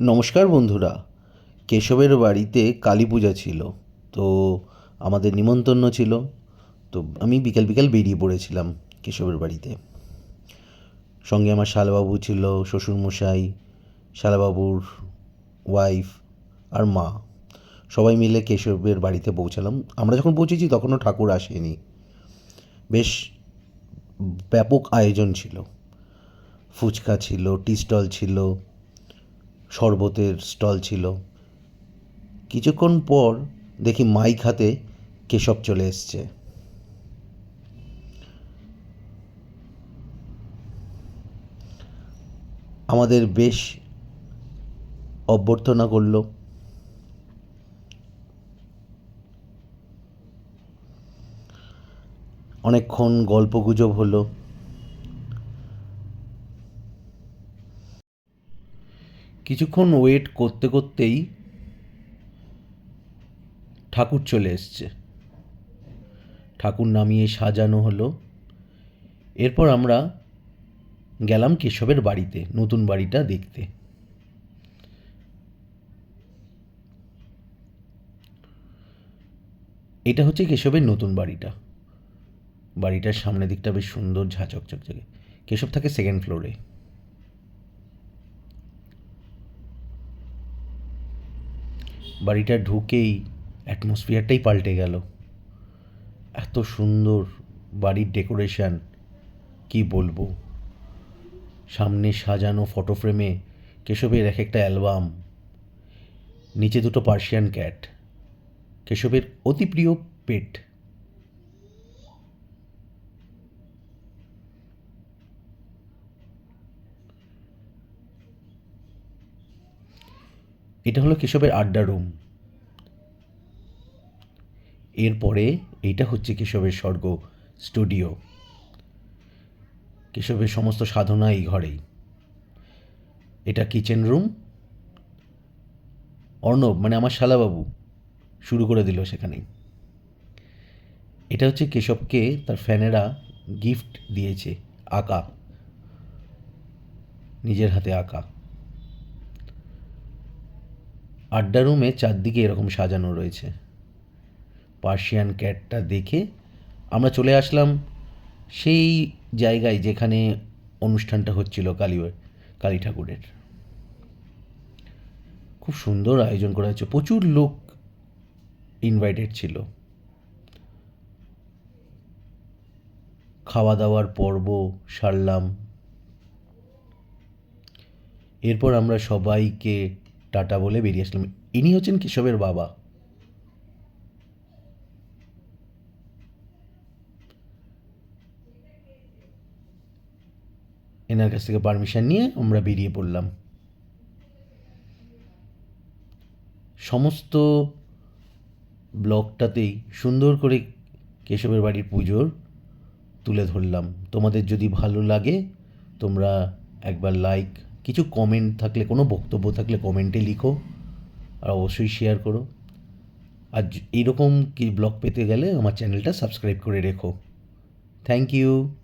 নমস্কার বন্ধুরা। কেশবের বাড়িতে কালী পূজা ছিল, তো আমাদের নিমন্ত্রণ ছিল। তো আমি বিকেল বিকেল বেরিয়ে পড়েছিলাম কেশবের বাড়িতে। সঙ্গে আমার শালাবাবু ছিল, শ্বশুরমশাই, শালাবাবুর ওয়াইফ আর মা। সবাই মিলে কেশবের বাড়িতে পৌঁছালাম। আমরা যখন পৌঁছেছি তখনও ঠাকুর আসেনি। বেশ ব্যাপক আয়োজন ছিল। ফুচকা ছিল, টি স্টল ছিল, শরবতের স্টল ছিল। কিছুক্ষণ পর দেখি মাইক হাতে কেশব চলে এসছে। আমাদের বেশ অভ্যর্থনা করলো। অনেকক্ষণ গল্পগুজব হলো। কিছুক্ষণ ওয়েট করতে করতেই ঠাকুর চলে এসছে। ঠাকুর নামিয়ে সাজানো হলো। এরপর আমরা গেলাম কেশবের বাড়িতে, নতুন বাড়িটা দেখতে। এটা হচ্ছে কেশবের নতুন বাড়িটা। বাড়িটার সামনের দিকটা বেশ সুন্দর, ঝাঁচক চকচকে। কেশব থাকে সেকেন্ড ফ্লোরে। বাড়িটা ঢুকেই অ্যাটমসফিয়ারটাই পাল্টে গেল। এত সুন্দর বাড়ির ডেকোরেশন, কি বলবো। সামনে সাজানো ফটো ফ্রেমে কেশবের এক একটা অ্যালবাম, নিচে দুটো পার্সিয়ান ক্যাট, কেশবের অতি প্রিয় পেট। এটা হলো কেশবের আড্ডা রুম। এরপরে এইটা হচ্ছে কেশবের স্বর্গ স্টুডিও। কেশবের সমস্ত সাধনা এই ঘরেই। এটা কিচেন রুম। অর্ণব মানে আমার শালাবাবু শুরু করে দিল সেখানেই। এটা হচ্ছে কেশবকে তার ফ্যানেরা গিফট দিয়েছে, আঁকা, নিজের হাতে আঁকা। আড্ডা রুমে চারদিকে এরকম সাজানো রয়েছে। পার্সিয়ান ক্যাটটা দেখে আমরা চলে আসলাম সেই জায়গায় যেখানে অনুষ্ঠানটা হচ্ছিল কালী ঠাকুরের। খুব সুন্দর আয়োজন করা হয়েছে, প্রচুর লোক ইনভাইটেড ছিল। খাওয়া দাওয়ার পর্ব সারলাম। এরপর আমরা সবাইকে টাটা বলে বেরিয়ে আসলাম। ইনি হচ্ছেন কেশবের বাবা। এনার কাছ থেকে পারমিশন নিয়ে আমরা বেরিয়ে পড়লাম। সমস্ত ব্লগটাতেই সুন্দর করে কেশবের বাড়ির পুজোর তুলে ধরলাম। তোমাদের যদি ভালো লাগে তোমরা একবার লাইক, কিছু কমেন্ট থাকলে, কোনো বক্তব্য থাকলে কমেন্টে লিখো, আর অবশ্যই শেয়ার করো। আর এইরকম কি ব্লগ পেতে গেলে আমার চ্যানেলটা সাবস্ক্রাইব করে রেখো। Thank you.